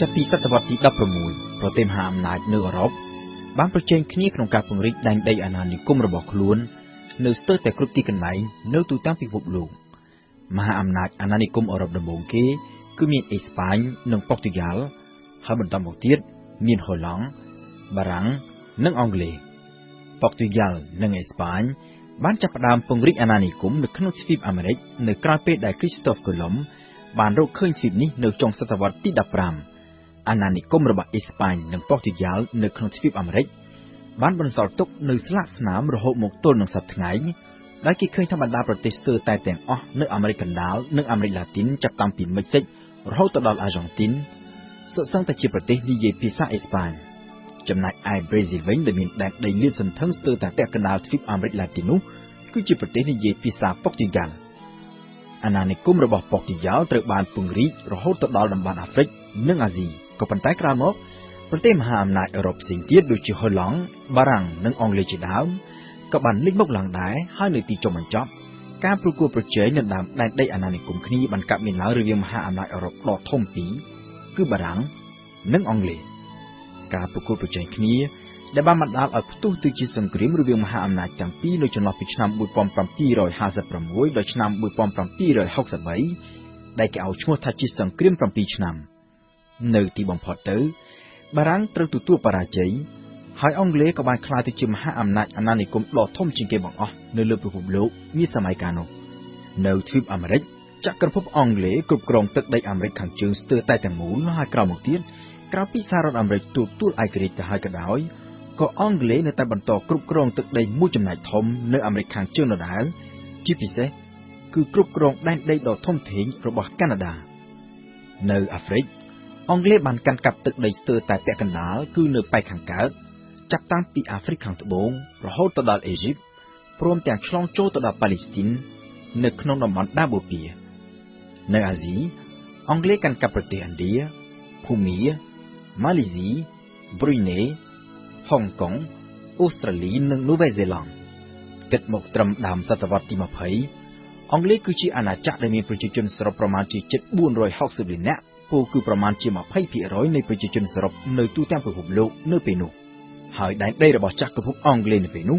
ចាប់ពីសតវត្សទី16ប្រទេសមហាអំណាចនៅអឺរ៉ុបបានប្រជែងគ្នាក្នុងការពង្រីកដែនដីអាណានិគមរបស់ខ្លួននៅស្ទើរតែគ្រប់ទីកន្លែងនៅទូទាំងពិភពលោកមហាអំណាចអាណានិគមអឺរ៉ុបដំបូងគេគឺមានអេស្ប៉ាញនិងប៉ុកទុយហ្គាល់ហើយបន្តមកទៀតមានហូឡង់បារាំងនិងអង់គ្លេសប៉ុកទុយហ្គាល់និងអេស្ប៉ាញបានចាប់ផ្ដើមពង្រីកអាណានិគមនៅក្នុងទ្វីបអាមេរិកនៅក្រោយពេលដែលគ្រីស្តូហ្វកូឡុំបានរកឃើញទ្វីបនេះនៅចុងសតវត្សទី15អាណានិគមរបស់អេស្ប៉ាញនិងប៉ុកទុយហ្គាល់នៅក្នុងទ្វីបអាមេរិកបានបន្សល់ទុកនៅស្លាកស្នាមរហូតមកទល់នឹងសព្វថ្ងៃដែលគេឃើញថាបណ្ដាប្រទេសស្ទើរតែទាំងអស់នៅអាមេរិកកណ្ដាលនិងអាមេរិកឡាទីនចាប់តាំងពីមិចស៊ិករហូតទៅដល់អាហ្សង់ទីនសុទ្ធសឹងតែជាប្រទេសនិយាយភាសាអេស្ប៉ាញចំណែកឯប្រេស៊ីលវិញដែលមានដែនដីលាតសន្ធឹងស្ទើរតែពាក់កណ្ដាលទ្វីបអាមេរិកឡាទីននោះគឺជាប្រទេសនិយាយភាសាប៉ុកទុយហ្គាល់អាណានិគមរបស់ប៉ុកទុយហ្គាល់ត្រូវបានពង្រីករហូតទៅដល់តំបន់អាហ្វ្រិកនិងអាស៊ីក៏ប៉ុន្តែក្រោយមកប្រទេសមហាអំណាចអឺរ៉ុបផ្សេងទៀតដូចជាហូឡង់បារាំងនិងអង់គ្លេសជាដើមក៏បានលេចមុខឡើងដែរហើយនៅទីចុងបញ្ចប់ការប្រកួតប្រជែងនៅដើមដែនដីអាណានិគមគ្នាបានកាប់មានឡើងរវាងមហាអំណាចអឺរ៉ុបដ៏ធំពីរគឺបារាំងនិងអង់គ្លេសការប្រកួតប្រជែងគ្នាដែលបានបណ្ដាលឲ្យផ្ទុះទៅជាសង្គ្រាមរវាងមហាអំណាចទាំងពីរនៅចន្លោះពីឆ្នាំ1756ដល់ឆ្នាំ1763ដែលគេឲ្យឈ្មោះថាជាសង្គ្រាម7ឆ្នាំនៅទីបំផុតទៅបារាំងត្រូវទទួលបរាជ័យហើយអង់គ្លេសក៏បានក្លាយទៅជាមហាអំណាចអាណានិគមដ៏ធំជាងគេបង្អស់នៅលើពិភពលោកនាសម័យកាលនោះនៅទ្វីបអាមេរិកចក្រភពអង់គ្លេសគ្រប់គ្រងទឹកដីអាមេរិកខាងជើងស្ទើរតែទាំងមូលហើយក្រោយមកទៀតក្រៅពីសហរដ្ឋអាមេរិកទទួលឯករាជ្យទៅហើយក៏ដោយក៏អង់គ្លេសនៅតែបន្តគ្រប់គ្រងទឹកដីមួយចំណែកធំនៅអាមេរិកខាងជើងដដែលជាពិសេសគឺគ្រប់គ្រងដែនដីដ៏ធំធេងរបស់កាណាដានៅអាហ្វ្រិកអង់គ្លេសបានកាន់កាប់ទឹកដីស្ទើរតែពាក់កណ្ដាលគឺនៅប៉ែកខាងកើតចាប់តាំងពីអាហ្វ្រិកខាងត្បូងរហូតទៅដល់អេស៊ីបព្រមទាំងឆ្លងចូលទៅដល់ប៉ាឡេស្ទីននៅក្នុងតំបន់ដាបូពៀនៅអាស៊ីអង់គ្លេសកាន់កាប់ប្រទេសឥណ្ឌាភូមាម៉ាឡេស៊ីប្រ៊ុយណេហុងកុងអូស្ត្រាលីនិងនូវែលសេឡង់គិតមកត្រឹមដើមសតវត្សទី20អង់គ្លេសគឺជាអាណាចក្រដែលមានប្រជាជនសរុបប្រមាណជាជិត460លាននាក់ពោលគឺប្រមាណជា 20% នៃប្រជាជនសរុបនៅទូទាំងពិភពលោកនៅពេលនោះហើយដែនដីរបស់ចក្រភពអង់គ្លេសនៅពេលនោះ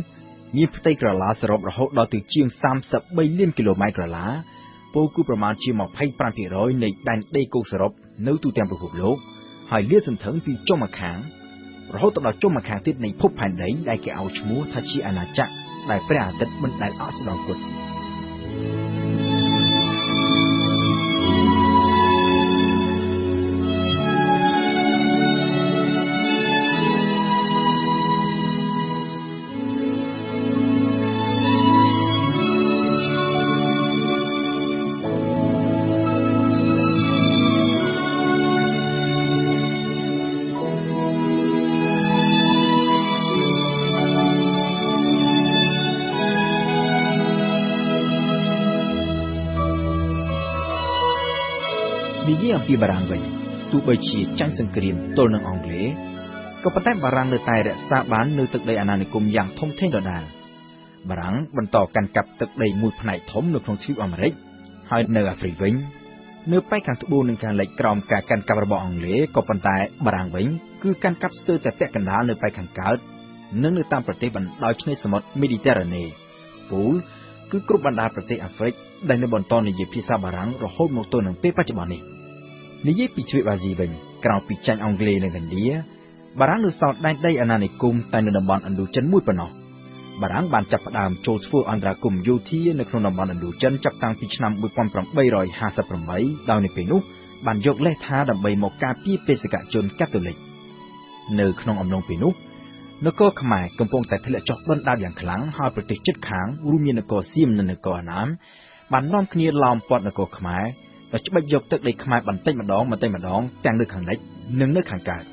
មានផ្ទៃក្រឡាសរុបរហូតដល់ទៅជាង33លានគីឡូម៉ែត្រក្រឡាពោលគឺប្រមាណជា 25% នៃដែនដីគោកសរុបនៅទូទាំងពិភពលោកហើយលាតសន្ធឹងពីចុងម្ខាងរហូតដល់ចុងម្ខាងទៀតនៃភពផែនដីដែលគេឲ្យឈ្មោះថាជាអាណាចក្រដែលព្រះអាទិត្យមិនដែលអស្ដង្គត់និយាយអំពីបារាំងវិញទោះបីជាចាញ់សង្គ្រាមទល់នឹងអង់គ្លេសក៏ប៉ុន្តែបារាំងនៅតែរក្សាបាននៅទឹកដីអាណានិគមយ៉ាងធំធេងដដែលបារាំងបន្តកាន់កាប់ទឹកដីមួយផ្នែកធំនៅក្នុងទ្វីបអាមេរិកហើយនៅអាហ្វ្រិកវិញនៅប៉ែកខាងត្បូងនិងខាងលិចក្រោមការកាន់កាប់របស់អង់គ្លេសក៏ប៉ុន្តែបារាំងវិញគឺកាន់កាប់ស្ទើរតែពាក់កណ្ដាលនៅប៉ែកខាងកើតនិងនៅតាមប្រទេសបណ្ដោយឆ្នេរសមុទ្រមេឌីទែរ៉ាណេពូលគឺគ្រប់បណ្ដាប្រទេសអាហ្វ្រិកដែលនៅបន្តនិយាយភាសាបារាំងរហូតមកទល់នឹងពេលបច្ចុប្បន្ននេះនិយាយពីទ្វីបអាស៊ីវិញក្រៅពីចាញ់អង់គ្លេសនិងឥណ្ឌាបារាំងនៅសល់ដែនដីអាណានិគមតែនៅតំបន់ឥណ្ឌូចិនមួយប៉ុណ្ណោះបារាំងបានចាប់ផ្ដើមចូលធ្វើអន្តរាគមន៍យោធានៅក្នុងតំបន់ឥណ្ឌូចិនចាប់តាំងពីឆ្នាំ1858ដោយនៅពេលនោះបានយកលេសថាដើម្បីមកការពារបេសកជនកាតូលិកនៅក្នុងអំឡុងពេលនោះនគរខ្មែរកំពុងតែធ្លាក់ចុះដុនដាបយ៉ាងខ្លាំងហើយប្រទេសជិតខាងរួមមាននគរសៀមនិងនគរអណ្ណាមបាននាំគ្នាឡោមព័ទ្ធនគរខ្មែរដោយច្បិចយកទឹកដីខ្មែរបន្តិចម្ដងទាំងនៅខាងលិចនិងនៅខាងកើត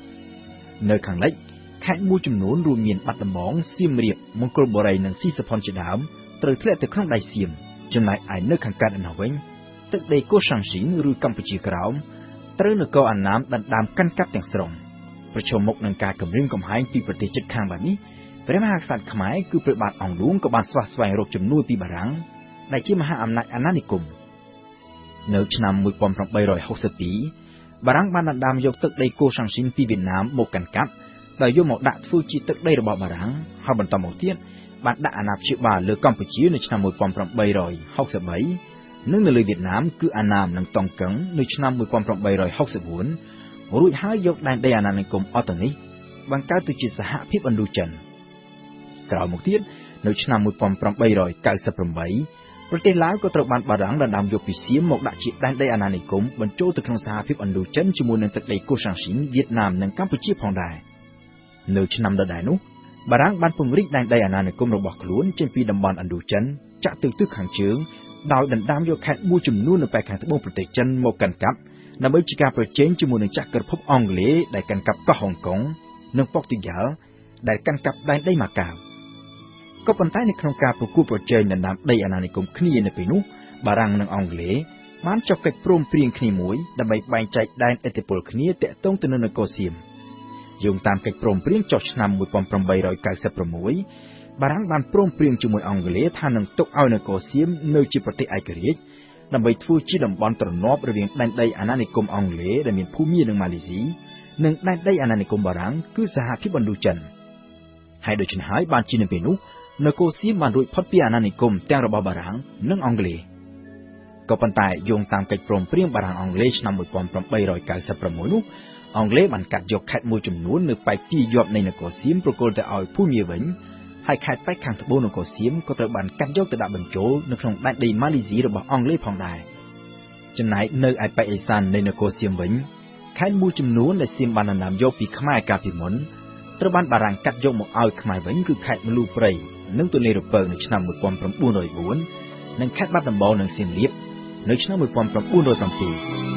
នៅខាងលិចខេត្តមួយចំនួនរួមមានបាត់ដំបងសៀមរាបមង្គលបុរីនិងស៊ីសផុនជាដើមត្រូវធ្លាក់ទៅក្នុងដៃសៀមចំណែកឯនៅខាងកើតឯណោះវិញទឹកដីកូសាំងស៊ីនឬកម្ពុជាក្រោមត្រូវនគរអណ្ណាមដណ្ដើមកាន់កាប់ទាំងស្រុងប្រឈមមុខនឹងការគំរាមកំហែងពីប្រទេសជិតខាងបែបនេះព្រះមហាក្សត្រខ្មែរគឺព្រះបាទអង្គឌួងក៏បានស្វះស្វែងរកជំនួយពីបារាំងដែលជាមហាអំណាចអាណានិគមនៅឆ្នាំ1862 បារាំងបានដណ្ដើមយកទឹកដីកូសាំងស៊ីនពីវៀតណាមមកកាន់កាប់ដោយយកមកដាក់ធ្វើជាទឹកដីរបស់បារាំងហើយបន្តមកទៀតបានដាក់អាណាព្យាបាលលើកម្ពុជានៅឆ្នាំ1863និងនៅលើវៀតណាមគឺអាណាមនិងតង់កឹងនៅឆ្នាំ1864រួចហើយយកដែនដីអាណានិគមអត់ទៅនេះបង្កើតទៅជាសហភាពឥណ្ឌូចិនក្រោយមកទៀតនៅឆ្នាំ1898ប្រទេសឡាវក៏ត្រូវបានបារាំងដណ្ដើមយកពីសៀមមកដាក់ជាដែនដីអាណានិគមបញ្ចូលទៅក្នុងសហភាពឥណ្ឌូចិនជាមួយនឹងទឹកដីកូសាំងស៊ីនវៀតណាមនិងកម្ពុជាផងដែរនៅឆ្នាំដដែលនោះបារាំងបានពង្រីកដែនដីអាណានិគមរបស់ខ្លួនចេញពីតំបន់ឥណ្ឌូចិនចាក់ទៅទិសខាងជើងដោយដណ្ដើមយកខេត្តមួយចំនួននៅប៉ែកខាងត្បូងប្រទេសចិនមកកាន់កាប់ដើម្បីជាការប្រជែងជាមួយនឹងចក្រភពអង់គ្លេសដែលកាន់កាប់កោះហុងកុងនិងប៉ុកទីហ្គាល់ដែលកាន់កាប់ដែនដីម៉ាកាវក៏ប៉ុន្តែនៅក្នុងការប្រគួតប្រជែងដណ្ដើមដីអាណានិគមគ្នានៅពេលនោះបារាំងនិងអង់គ្លេសបានចុះកិច្ចព្រមព្រៀងគ្នាមួយដើម្បីបែងចែកដែនឥទ្ធិពលគ្នាទាក់ទងទៅនឹងនគរសៀមយោងតាមកិច្ចព្រមព្រៀងចុះឆ្នាំ1896បារាំងបានព្រមព្រៀងជាមួយអង់គ្លេសថានឹងទុកឲ្យនគរសៀមនៅជាប្រទេសឯករាជ្យដើម្បីធ្វើជាតំបន់ទ្រនាប់រវាងដែនដីអាណានិគមអង់គ្លេសដែលមានភូមានិងម៉ាឡេស៊ីនិងដែនដីអាណានិគមបារាំងគឺសហភាពឥណ្ឌូចិនហើយដូច្នេះហើយបានជានៅពេលនោះនគរសៀមបានរួចផុតពីអាណានិគមទាំងរបស់បារាំងនិងអង់គ្លេសក៏ប៉ុន្តែយោងតាមកិច្ចព្រមព្រៀងបារាំងអង់គ្លេសឆ្នាំ1896នោះអង់គ្លេសបានកាត់យកខេត្តមួយចំនួននៅប៉ែកពីយប់នៃនគរសៀមប្រគល់ទៅឲ្យភូមាវិញហើយខេត្តប៉ែកខាងត្បូងនគរសៀមក៏ត្រូវបានកាត់យកទៅដាក់បញ្ចូលនៅក្នុងដែនដីម៉ាឡេស៊ីរបស់អង់គ្លេសផងដែរចំណែកនៅឯប៉ែកឦសាននៃនគរសៀមវិញខេត្តមួយចំនួនដែលសៀមបានដណ្ដើមយកពីខ្មែរកាលពីមុនត្រូវបានបារាំងកាត់យកមកឲ្យខ្មែរវិញគឺខេត្តមលូព្រៃនិងទន្លេរពើនៅឆ្នាំ1904និងខេត្តបាត់ដំបងនិងសៀមរាបនៅឆ្នាំ1907